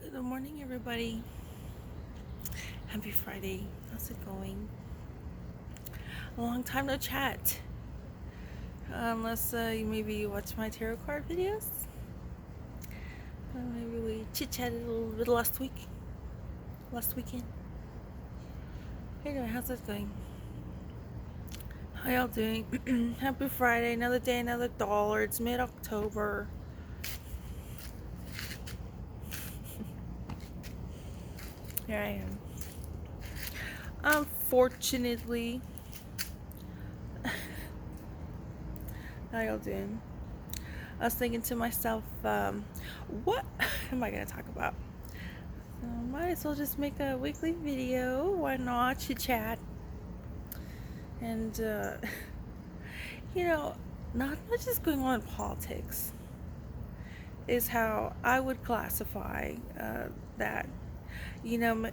Good morning, everybody. Happy Friday. How's it going? A long time no chat. Unless you maybe watch my tarot card videos. Maybe we chit chatted a little bit last weekend. Anyway, how's it going? How y'all doing? Happy Friday. Another day, another dollar. It's mid October. Here I am. Unfortunately, how y'all doing? I was thinking to myself, what am I going to talk about? Might as well just make a weekly video. Why not? Chit chat. And, not much is going on in politics, is how I would classify that.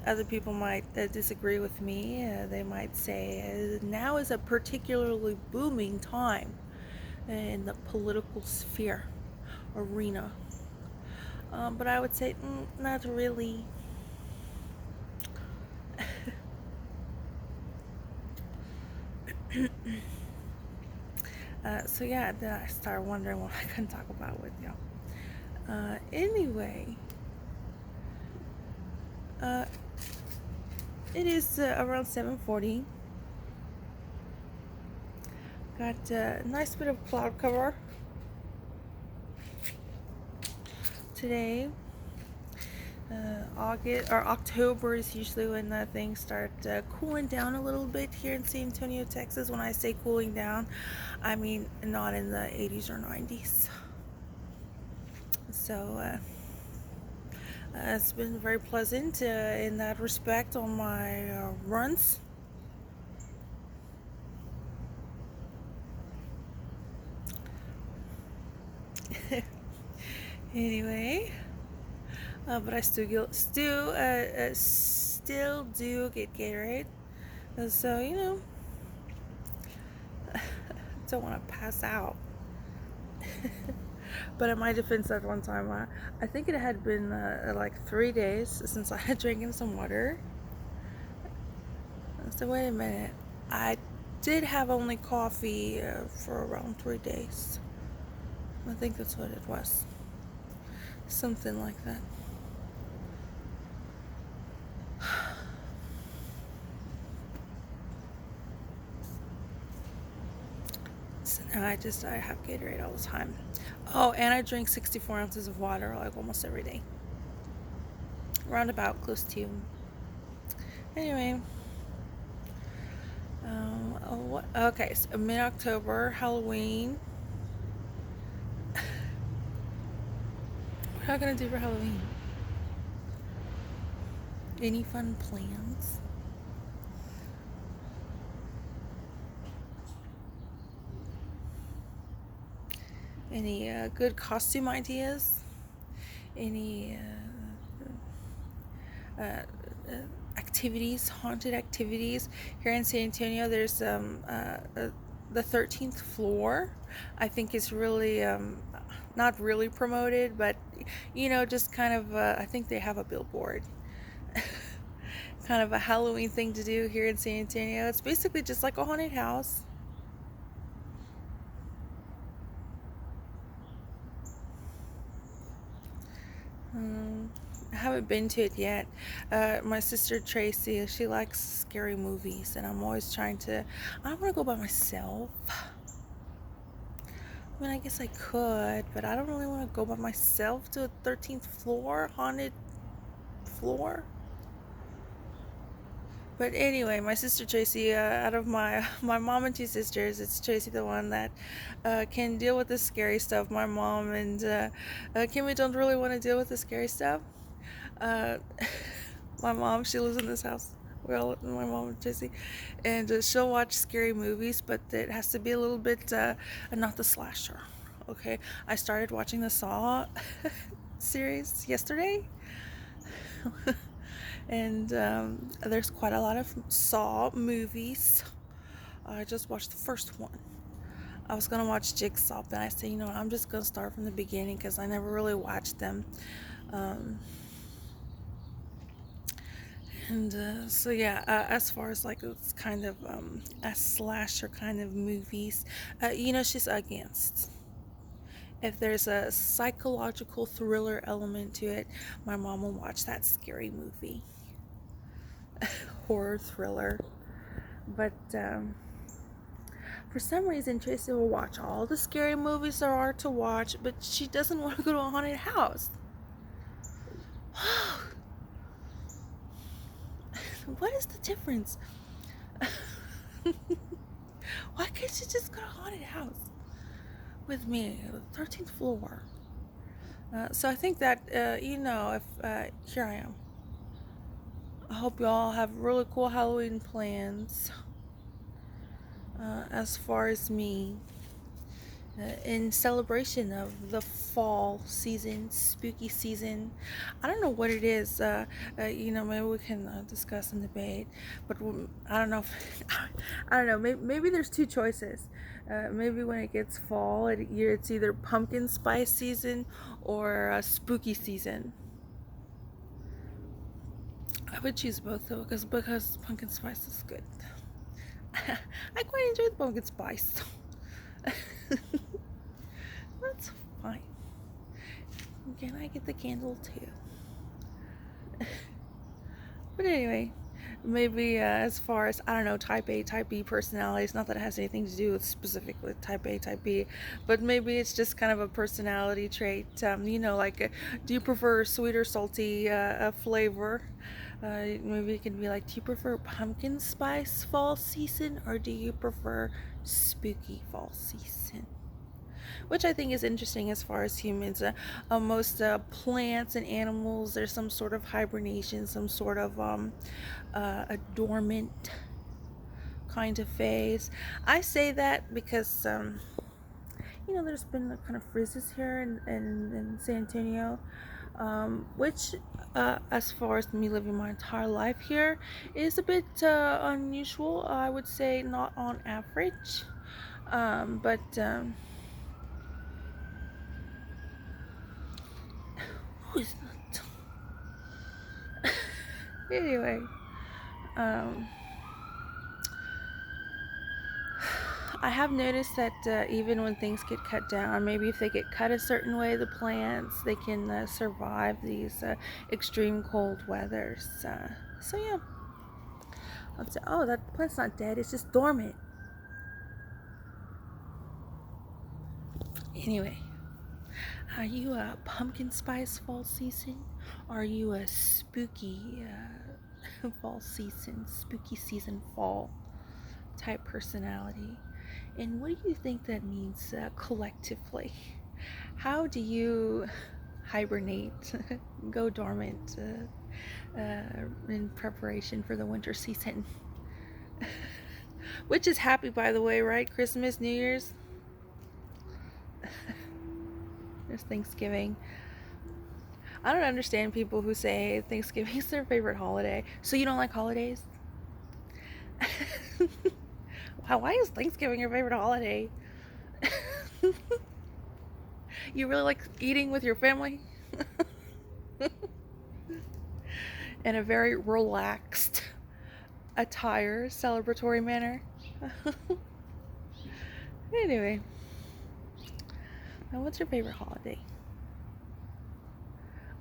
Other people might disagree with me. They might say now is a particularly booming time in the political sphere, arena. But I would say, not really. So yeah, then I started wondering what I can talk about with y'all. Anyway, it is around 7:40. Got a nice bit of cloud cover today. October is usually when things start cooling down a little bit here in San Antonio, Texas. When I say cooling down, I mean not in the 80s or 90s. So it's been very pleasant in that respect on my runs. Anyway, but I still do get Gatorade. So don't want to pass out. But in my defense, at one time, I think it had been like 3 days since I had drinking some water. So wait a minute, I did have only coffee for around 3 days. I think that's what it was. Something like that. So now I have Gatorade all the time. Oh, and I drink 64 ounces of water like almost every day. Roundabout close to. Anyway. Okay, so mid-October, Halloween. What are you gonna do for Halloween? Any fun plans? Any good costume ideas? Any activities, haunted activities? Here in San Antonio, there's the 13th floor. I think is really not really promoted, but just kind of. I think they have a billboard. Kind of a Halloween thing to do here in San Antonio. It's basically just like a haunted house. I haven't been to it yet. My sister Tracy, she likes scary movies, and I'm always trying to. I don't want to go by myself. I mean, I guess I could, but I don't really want to go by myself to a 13th floor haunted floor. But anyway, my sister Tracy, out of my mom and two sisters, it's Tracy the one that can deal with the scary stuff. My mom and Kimmy don't really want to deal with the scary stuff. Uh, my mom, she lives in this house. My mom and Tracy, and she'll watch scary movies, but it has to be a little bit not the slasher. Okay, I started watching the Saw series yesterday. And there's quite a lot of Saw movies. I just watched the first one. I was gonna watch Jigsaw, but I said, I'm just gonna start from the beginning because I never really watched them. And so yeah, as far as like it's kind of a slasher kind of movies, she's against. If there's a psychological thriller element to it, my mom will watch that scary movie, horror thriller. But for some reason, Tracy will watch all the scary movies there are to watch, but she doesn't want to go to a haunted house. What is the difference? Why can't she just go to a haunted house with me, 13th floor? So I think that, if here I am. I hope y'all have really cool Halloween plans. As far as me, in celebration of the fall season, spooky season. I don't know what it is. Maybe we can discuss and debate. But I don't know. I don't know. Maybe there's two choices. Maybe when it gets fall, it's either pumpkin spice season or spooky season. I would choose both though, because pumpkin spice is good. I quite enjoy the pumpkin spice. That's fine. Can I get the candle too? But anyway, maybe as far as, I don't know, type A, type B personalities, not that it has anything to do with specifically type A, type B, but maybe it's just kind of a personality trait. Do you prefer sweet or salty flavor? Maybe it could be like, do you prefer pumpkin spice fall season, or do you prefer spooky fall season? Which I think is interesting as far as humans. Most plants and animals, there's some sort of hibernation, some sort of a dormant kind of phase. I say that because there's been kind of freezes here in San Antonio, which, as far as me living my entire life here, is a bit unusual. I would say not on average, but who is that? Anyway, I have noticed that even when things get cut down, maybe if they get cut a certain way, the plants, they can survive these extreme cold weathers. So yeah, I'd say, oh, that plant's not dead, it's just dormant. Anyway, are you a pumpkin spice fall season? Are you a spooky fall season, spooky season fall type personality? And what do you think that means collectively? How do you hibernate, go dormant in preparation for the winter season? Which is happy, by the way, right? Christmas, New Year's. There's Thanksgiving. I don't understand people who say Thanksgiving is their favorite holiday. So you don't like holidays? Why is Thanksgiving your favorite holiday? You really like eating with your family? In a very relaxed attire, celebratory manner. Anyway, now what's your favorite holiday?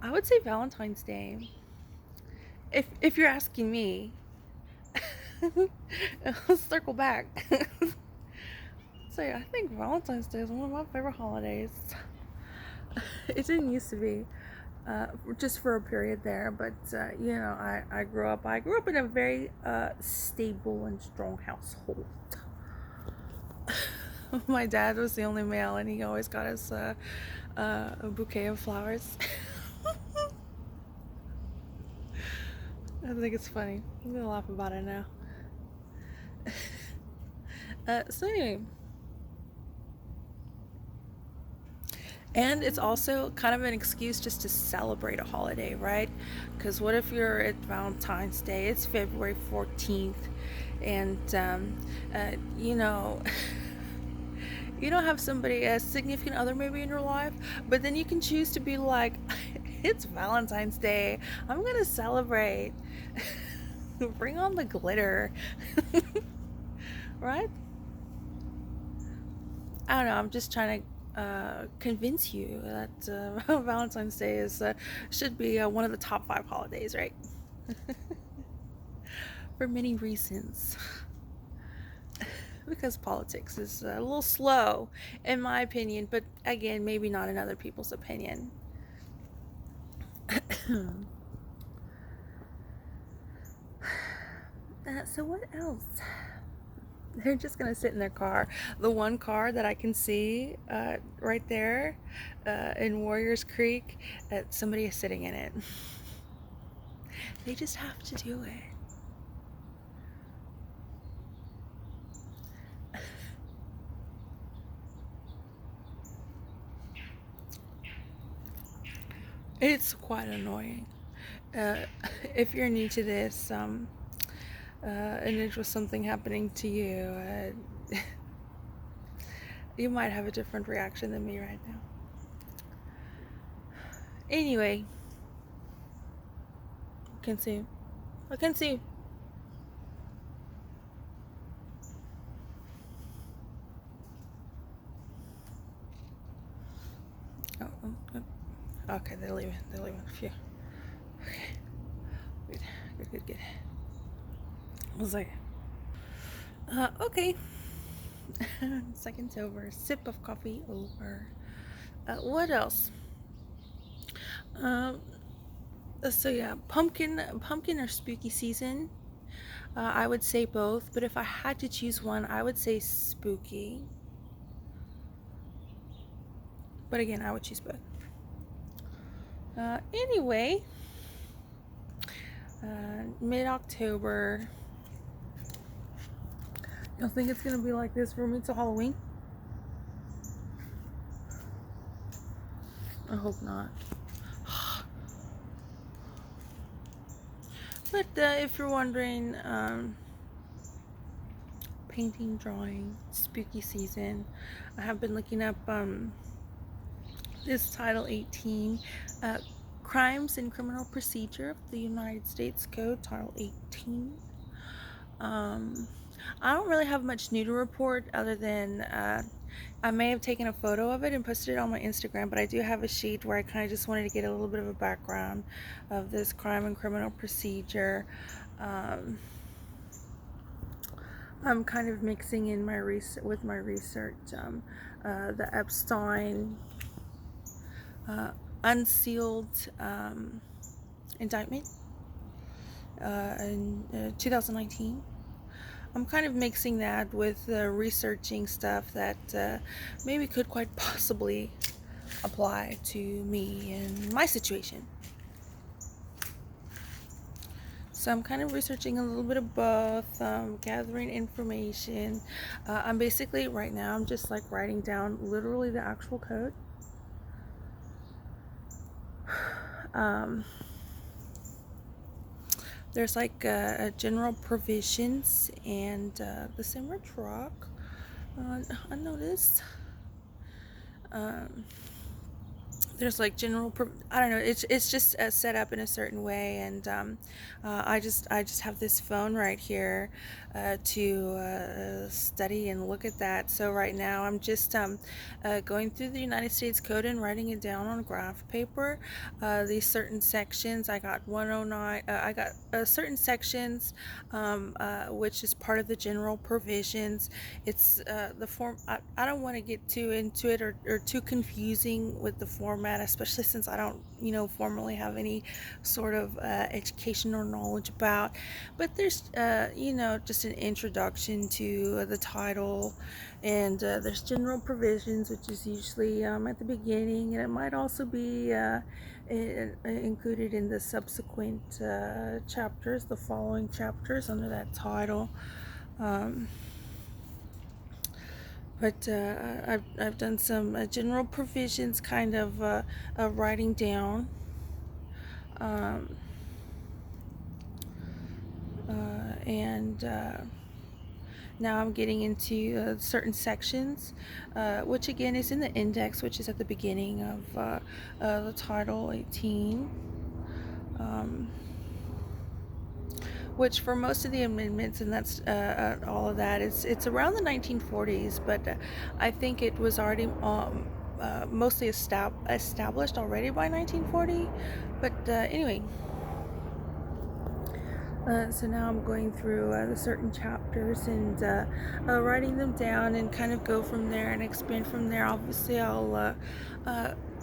I would say Valentine's Day. If you're asking me. Let's circle back. So I think Valentine's Day is one of my favorite holidays. It didn't used to be, just for a period there, but I grew up in a very stable and strong household. My dad was the only male, and he always got us a bouquet of flowers. I think it's funny. I'm gonna laugh about it now. So anyway, and it's also kind of an excuse just to celebrate a holiday, right? Because what if you're at Valentine's Day? It's February 14th, and you don't have somebody, a significant other maybe in your life, but then you can choose to be like, it's Valentine's Day, I'm gonna celebrate. Bring on the glitter. Right? I don't know. I'm just trying to convince you that Valentine's Day is should be one of the top 5 holidays, right? For many reasons. Because politics is a little slow, in my opinion, but again, maybe not in other people's opinion. So what else? They're just gonna sit in their car. The one car that I can see right there in Warriors Creek, somebody is sitting in it. They just have to do it. It's quite annoying. Uh, if you're new to this, and it was something happening to you, you might have a different reaction than me right now. Anyway, I can see. I can see. Okay, they're leaving. They're leaving. Phew. Okay. Good. I was like, okay. Seconds over. Sip of coffee over. What else? Um, so yeah, pumpkin or spooky season. I would say both, but if I had to choose one, I would say spooky. But again, I would choose both. Anyway, mid-October. Y'all think it's gonna be like this for me till Halloween? I hope not. But if you're wondering, painting, drawing, spooky season, I have been looking up this Title 18, Crimes and Criminal Procedure of the United States Code, Title 18. I don't really have much new to report other than I may have taken a photo of it and posted it on my Instagram, but I do have a sheet where I kind of just wanted to get a little bit of a background of this crime and criminal procedure. I'm kind of mixing in my research the Epstein unsealed indictment in 2019. I'm kind of mixing that with researching stuff that maybe could quite possibly apply to me and my situation. So I'm kind of researching a little bit of both, gathering information. I'm basically, right now, I'm just like writing down literally the actual code. There's like general provisions and the similar truck. I noticed. There's like I don't know, it's just set up in a certain way, and I just have this phone right here to study and look at that. So right now I'm just going through the United States Code and writing it down on graph paper. These certain sections, I got 109, I got certain sections which is part of the general provisions. It's the form. I don't want to get too into it or too confusing with the format, especially since I don't, formally have any sort of education or knowledge about. But there's, just an introduction to the title, and there's general provisions, which is usually at the beginning, and it might also be included in the subsequent chapters, the following chapters under that title. But I've done some general provisions, kind of writing down. And now I'm getting into certain sections, which again is in the index, which is at the beginning of the Title 18. which for most of the amendments, and that's all of that, it's around the 1940s, but I think it was already mostly established already by 1940. But anyway, so now I'm going through the certain chapters and writing them down and kind of go from there and expand from there. Obviously, I'll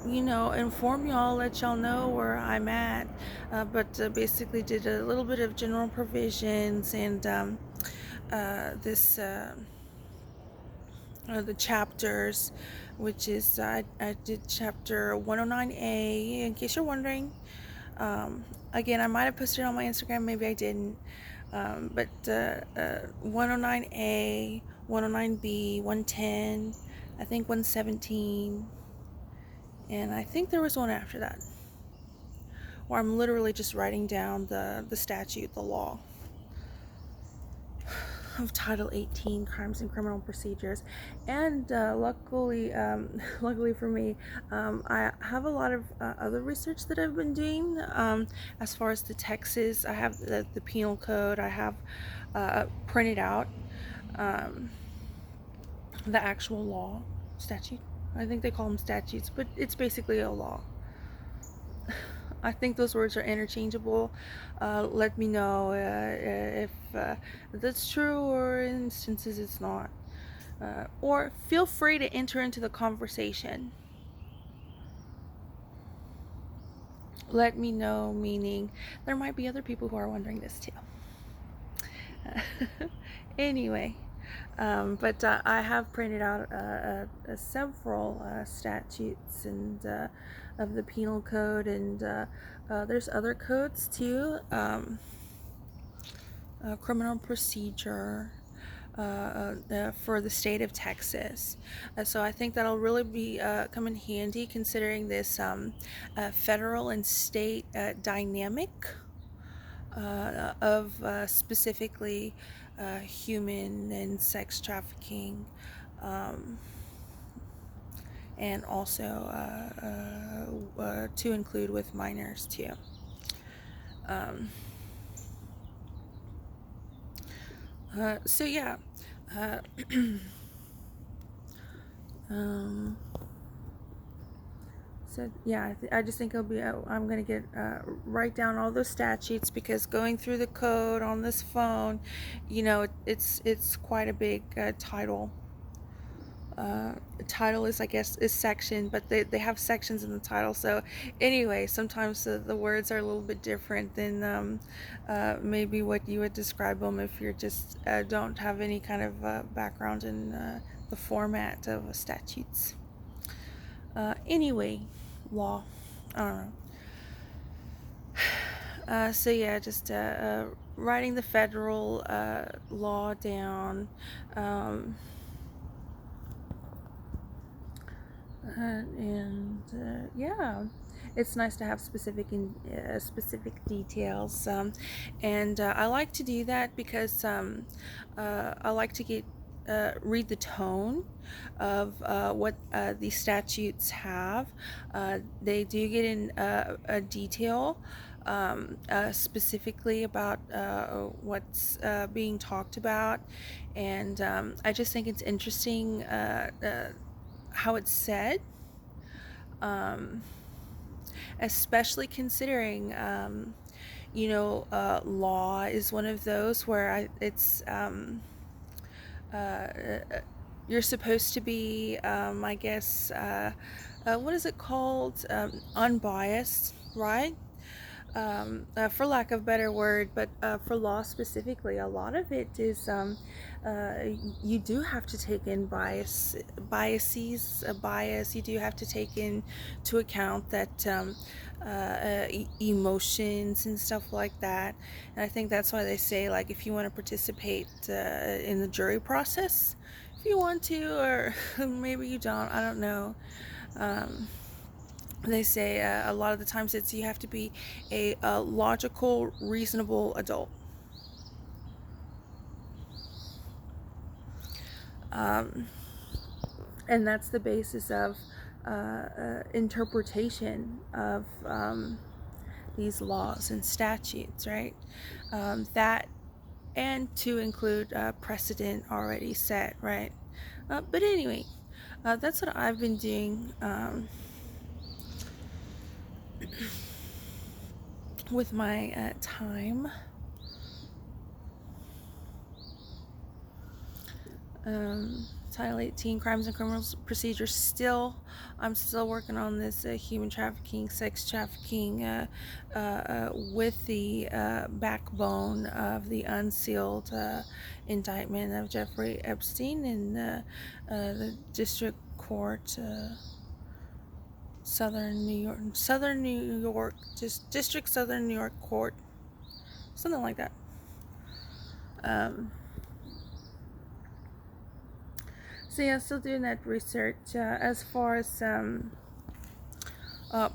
inform y'all, let y'all know where I'm at. But basically, did a little bit of general provisions and this the chapters, which is I did chapter 109A. In case you're wondering. Again, I might have posted it on my Instagram, maybe I didn't. But 109A, 109B, 110, I think 117, and I think there was one after that, where I'm literally just writing down the statute, the law of Title 18, Crimes and Criminal Procedures. And luckily for me, I have a lot of other research that I've been doing. As far as the Texas, I have the Penal Code. I have printed out the actual law, statute. I think they call them statutes, but it's basically a law. I think those words are interchangeable. Let me know if that's true, or in instances it's not. Or feel free to enter into the conversation. Let me know, meaning there might be other people who are wondering this too. Anyway, but I have printed out several statutes and of the Penal Code, and there's other codes too. Criminal procedure for the state of Texas. So I think that'll really be come in handy, considering this federal and state dynamic of specifically human and sex trafficking, and also to include with minors too. So yeah, so yeah, I just think it'll be. I'm gonna write down all those statutes, because going through the code on this phone, it's quite a big title. Title is, I guess, is section, but they have sections in the title. So anyway, sometimes the words are a little bit different than maybe what you would describe them if you're just don't have any kind of background in the format of statutes. Anyway, law, I don't know. So yeah, just writing the federal law down. Yeah, it's nice to have specific details, and I like to do that because I like to read the tone of what these statutes have. They do get in a detail, specifically about what's being talked about, and I just think it's interesting how it's said, especially considering law is one of those where you're supposed to be, I guess, what is it called, unbiased, right? For lack of a better word, but for law specifically, a lot of it is you do have to take in bias. You do have to take into account that emotions and stuff like that. And I think that's why they say, like, if you want to participate in the jury process, if you want to, or maybe you don't, I don't know. They say a lot of the times you have to be a logical, reasonable adult. And that's the basis of interpretation of these laws and statutes, right? That and to include precedent already set, right? But anyway, that's what I've been doing with my time. Title 18, Crimes and Criminal Procedures. I'm still working on this human trafficking, sex trafficking, with the backbone of the unsealed indictment of Jeffrey Epstein in the District Court, Southern New York, District Southern New York Court, something like that. So yeah, still doing that research. As far as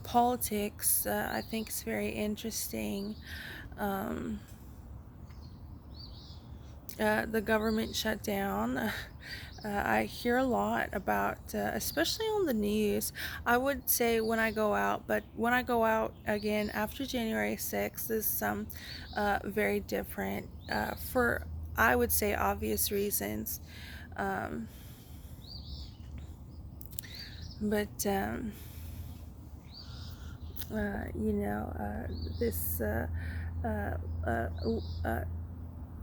politics, I think it's very interesting. The government shutdown. I hear a lot about, especially on the news. I would say when I go out, but when I go out again after January 6th is very different for, I would say, obvious reasons. But this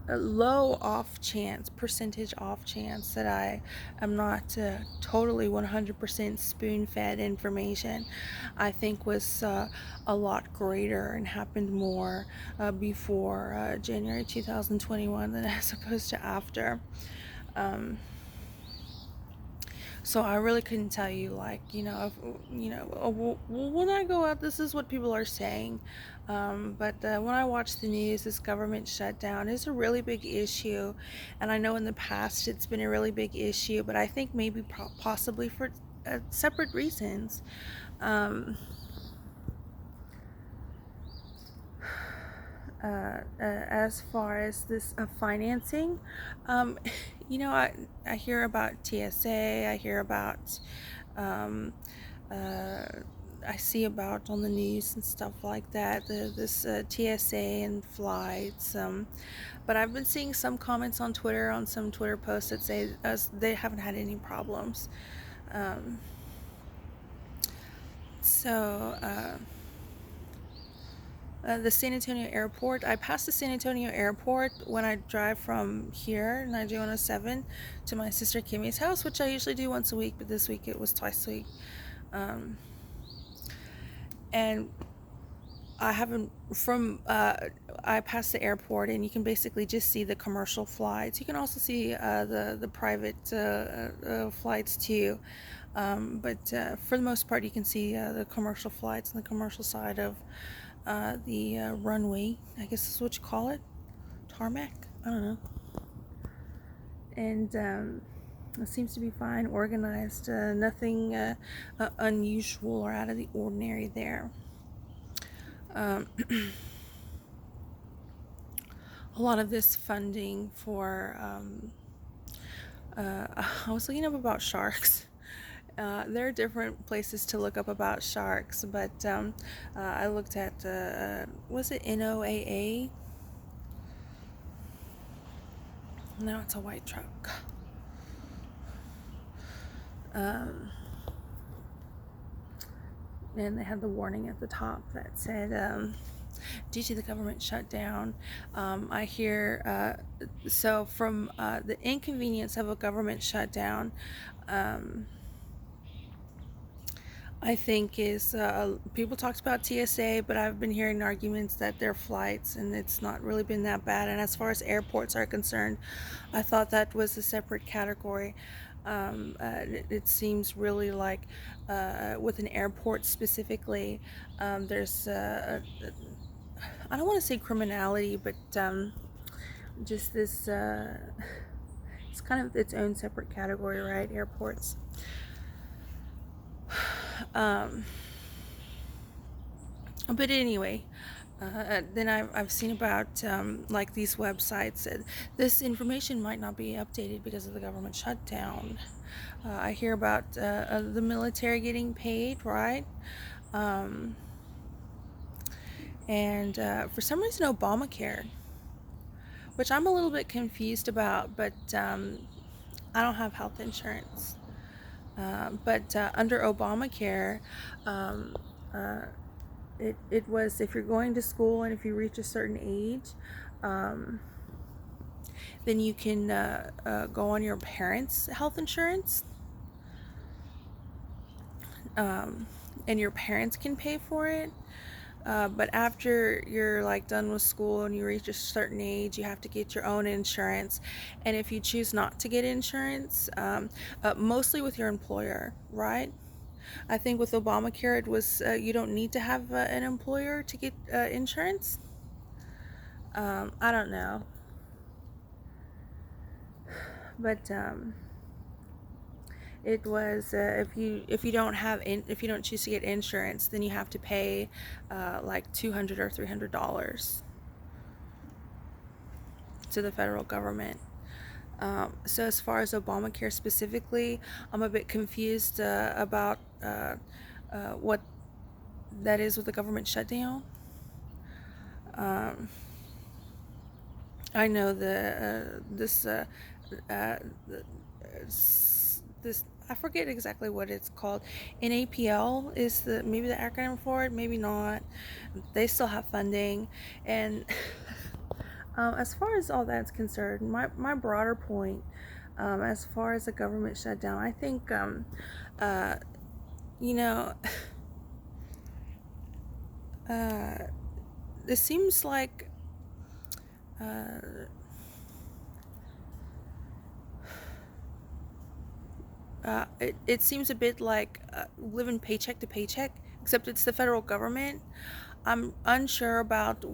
a low off chance, percentage off chance that I am not totally 100% spoon-fed information, I think was a lot greater and happened more before January 2021 than as opposed to after. So I really couldn't tell you, like, when I go out, this is what people are saying. But when I watch the news, this government shutdown is a really big issue. And I know in the past it's been a really big issue, but I think maybe possibly for separate reasons. As far as this financing, I hear about TSA, I hear about, I see about on the news and stuff like that, this TSA and flights. But I've been seeing some comments on Twitter, on some Twitter posts that say they haven't had any problems. The San Antonio airport. I pass the San Antonio airport when I drive from here, 9107, to my sister Kimmy's house, which I usually do once a week, but this week it was twice a week. And I haven't, I pass the airport and you can basically just see the commercial flights. You can also see the private flights too. But for the most part, you can see the commercial flights on the commercial side of the runway, I guess is what you call it, tarmac, I don't know. And it seems to be fine, organized, nothing unusual or out of the ordinary there. A lot of this funding for, I was looking up about sharks. There are different places to look up about sharks, but I looked at, was it NOAA? No, it's a white truck. And they had the warning at the top that said, due to the government shutdown, I hear, so from the inconvenience of a government shutdown, I think is, people talked about TSA, but I've been hearing arguments that their flights, and it's not really been that bad. And as far as airports are concerned, I thought that was a separate category. It seems really like with an airport specifically, there's, I don't want to say criminality, but just this, it's kind of its own separate category, right? Airports. But anyway, then I've seen about like these websites. This information might not be updated because of the government shutdown. I hear about the military getting paid, right? and for some reason Obamacare, which I'm a little bit confused about, but I don't have health insurance. But under Obamacare, um, uh, it was if you're going to school and if you reach a certain age, um, then you can go on your parents' health insurance, um, and your parents can pay for it. But after you're like done with school and you reach a certain age, you have to get your own insurance. And if you choose not to get insurance, mostly with your employer, right? I think with Obamacare, it was you don't need to have an employer to get insurance. I don't know, but it was if you don't if you don't choose to get insurance, then you have to pay like $200 or $300 to the federal government. So as far as Obamacare specifically, I'm a bit confused about what that is with the government shutdown. Um, I know the uh, this I forget exactly what it's called. NAPL is the maybe the acronym for it, maybe not. They still have funding, and as far as all that's concerned, my broader point, as far as the government shutdown, I think uh, you know, uh, it seems like. Uh, it seems a bit like living paycheck to paycheck, except it's the federal government. I'm unsure about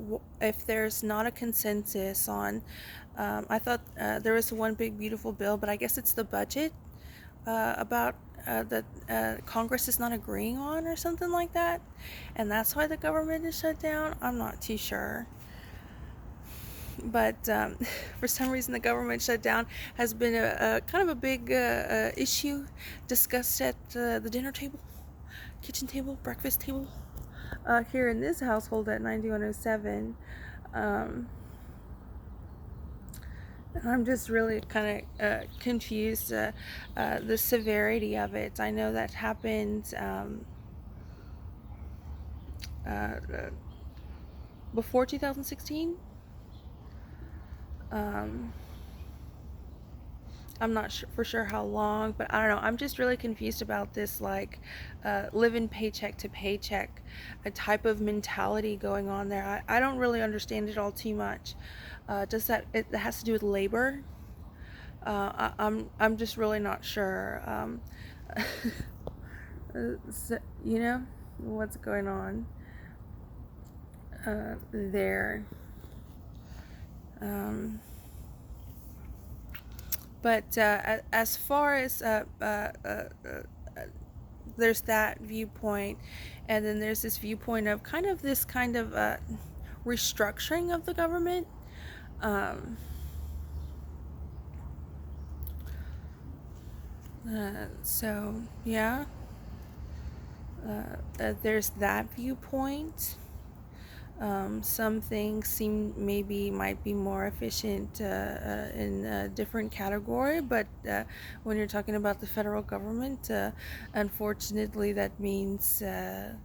if there's not a consensus on. I thought there was one big beautiful bill, but I guess it's the budget about that Congress is not agreeing on or something like that, and that's why the government is shut down. I'm not too sure. But for some reason, the government shutdown has been a kind of a big issue discussed at the dinner table, kitchen table, breakfast table here in this household at 9107. Um, I'm just really kind of confused the severity of it. I know that happened uh, before 2016. Um, I'm not for sure how long, but I don't know. I'm just really confused about this, like, living paycheck to paycheck, a type of mentality going on there. I don't really understand it all too much. Does that it has to do with labor? I'm just really not sure. So, what's going on there. Um, but as far as there's that viewpoint, and then there's this viewpoint of this kind of restructuring of the government. Um, so yeah, there's that viewpoint. Some things might be more efficient in a different category, but when you're talking about the federal government, unfortunately, that means a,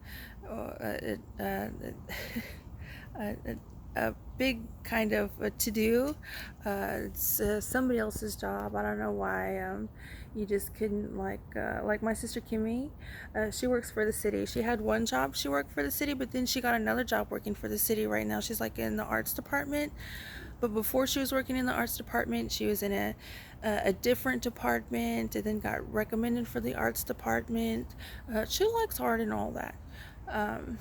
a big kind of to do. It's somebody else's job. I don't know why. You just couldn't like my sister Kimmy. She works for the city. She had one job. She worked for the city, but then she got another job working for the city. Right now, she's like in the arts department. But before she was working in the arts department, she was in a different department, and then got recommended for the arts department. She likes art and all that. Um,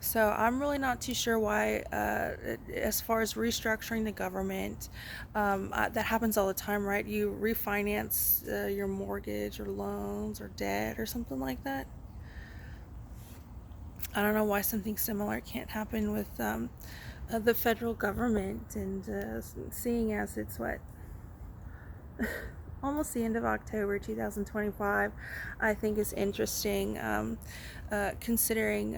so I'm really not too sure why, as far as restructuring the government, that happens all the time, right? You refinance your mortgage or loans or debt or something like that. I don't know why something similar can't happen with the federal government. And seeing as it's what almost the end of October 2025, I think is interesting, considering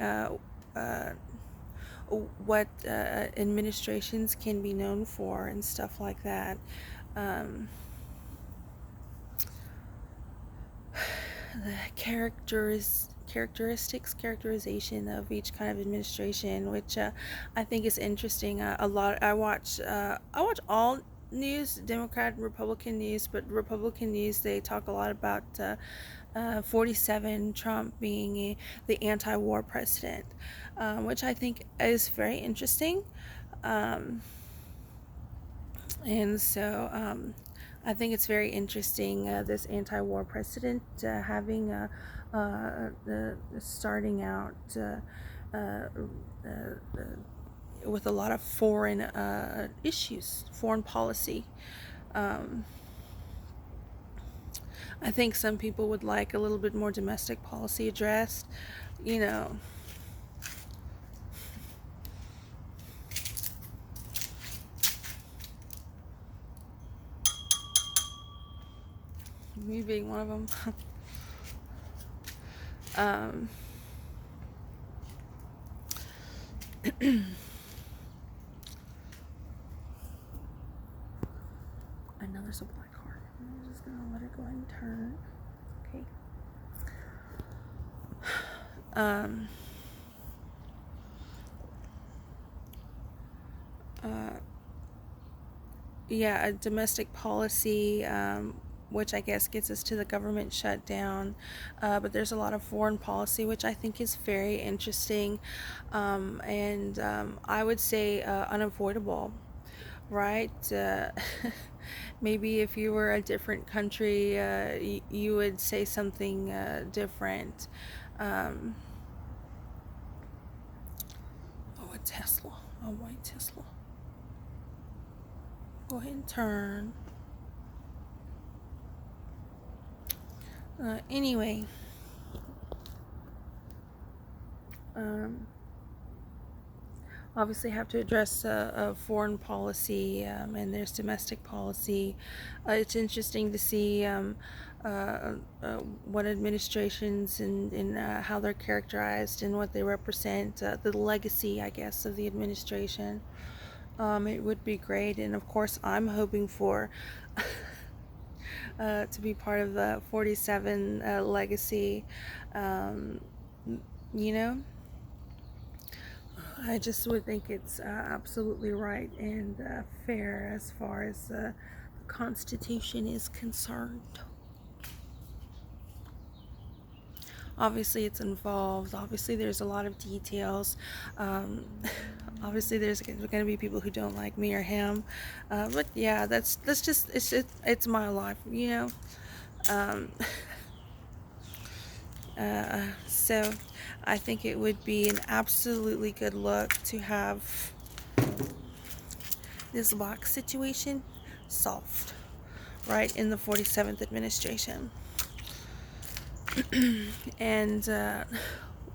what administrations can be known for and stuff like that. Um, the characterization of each kind of administration, which I think is interesting. A lot. I watch all news, Democrat, Republican news, but Republican news, they talk a lot about 47, Trump being the anti-war president, which I think is very interesting. Um, and so I think it's very interesting, this anti-war president having starting out uh, uh, with a lot of foreign issues, foreign policy. Um, I think some people would like a little bit more domestic policy addressed, you know. Me being one of them. um, I know there's a black car. I'm just gonna let it go ahead and turn. Okay. Um, uh, yeah, a domestic policy, which I guess gets us to the government shutdown. But there's a lot of foreign policy, which I think is very interesting, and I would say unavoidable, right? Maybe if you were a different country, you would say something different. Um, oh, a Tesla, a white Tesla. Go ahead and turn. Anyway, um, obviously have to address foreign policy, and there's domestic policy. It's interesting to see what administrations and how they're characterized and what they represent, the legacy, I guess, of the administration. It would be great, and of course, I'm hoping for to be part of the 47 legacy. Um, you know, I just would think it's absolutely right and fair as far as the Constitution is concerned. Obviously, it's involved. Obviously, there's a lot of details. Um, obviously, there's going to be people who don't like me or him, but yeah, that's just it's my life, you know. Um, so, I think it would be an absolutely good look to have this box situation solved right in the 47th administration. And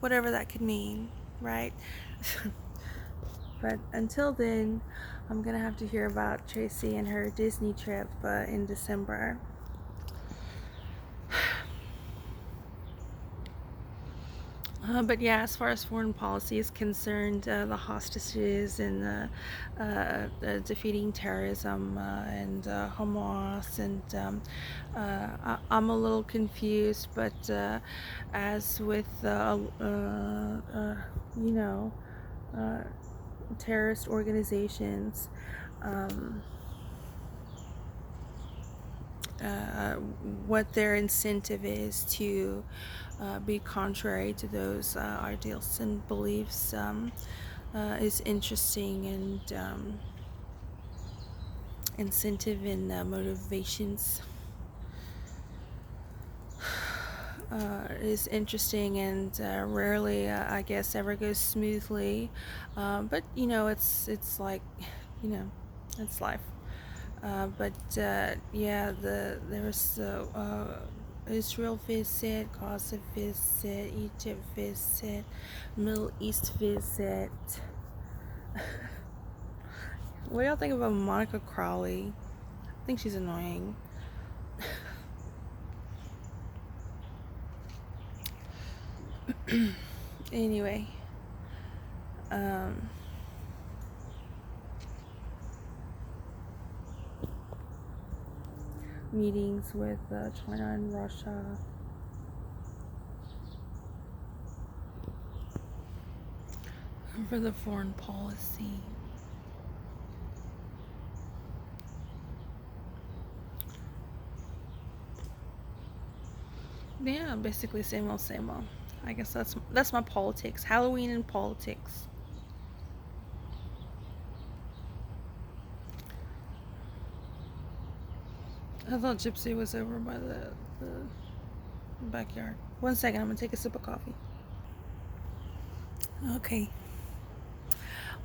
whatever that could mean, right? But until then, I'm gonna have to hear about Tracy and her Disney trip in December. But yeah, as far as foreign policy is concerned, the hostages and defeating terrorism and Hamas, and I'm a little confused, but as with you know, uh, terrorist organizations, um, what their incentive is to be contrary to those ideals and beliefs is interesting, and incentive and motivations is interesting, and rarely, I guess, ever goes smoothly. But you know, it's like, you know, it's life. But yeah, there was Israel visit, Gaza visit, Egypt visit, Middle East visit. What do y'all think about Monica Crowley? I think she's annoying. Anyway, meetings with China and Russia. For the foreign policy. Yeah, basically same old, same old. I guess that's my politics. Halloween and politics. I thought Gypsy was over by the backyard. 1 second, I'm gonna take a sip of coffee. Okay.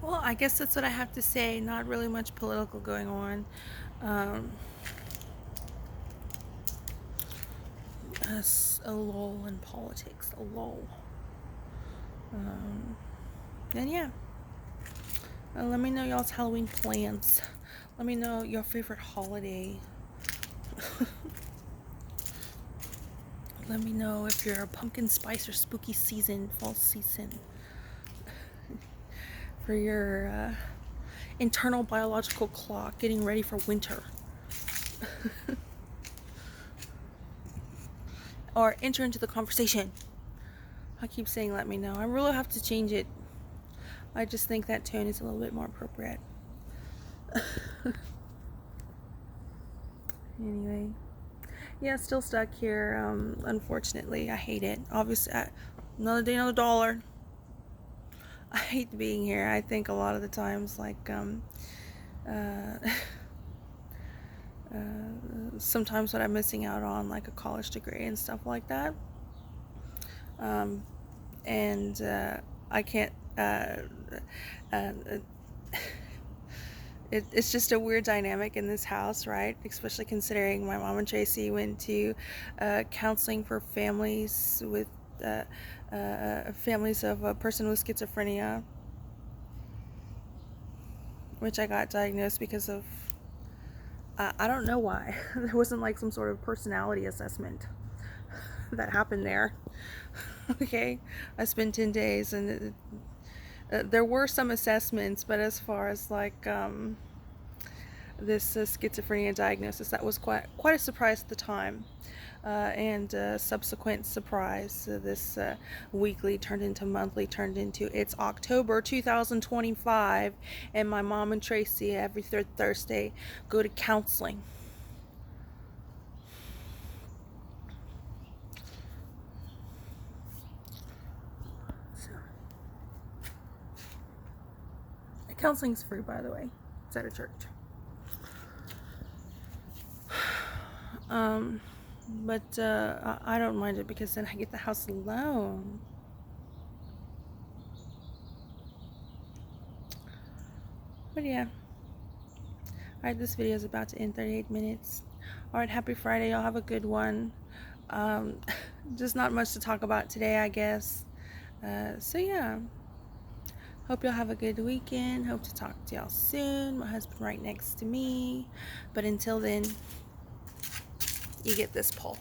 Well, I guess that's what I have to say. Not really much political going on. A lull in politics. A lull. And yeah. Let me know y'all's Halloween plans. Let me know your favorite holiday. Let me know if you're a pumpkin spice or spooky season, fall season. For your internal biological clock getting ready for winter. Or enter into the conversation. I keep saying let me know. I really have to change it. I just think that tone is a little bit more appropriate. Anyway. Yeah, still stuck here. Unfortunately, I hate it. Obviously, another day, another dollar. I hate being here. I think a lot of the times, like, sometimes what I'm missing out on, like a college degree and stuff like that. And I can't. It's just a weird dynamic in this house, right? Especially considering my mom and Tracy went to counseling for families with families of a person with schizophrenia, which I got diagnosed because of I don't know why. There wasn't like some sort of personality assessment that happened there. Okay, I spent 10 days and there were some assessments, but as far as like this schizophrenia diagnosis, that was quite a surprise at the time, and subsequent surprise. This weekly turned into monthly, turned into it's October 2025, and my mom and Tracy every third Thursday go to counseling. Counseling's free, by the way. It's at a church. But I don't mind it because then I get the house loan. But yeah. Alright, this video is about to end 38 minutes. Alright, happy Friday. Y'all have a good one. Just not much to talk about today, I guess. So yeah. Hope y'all have a good weekend. Hope to talk to y'all soon. My husband right next to me. But until then, you get this poll.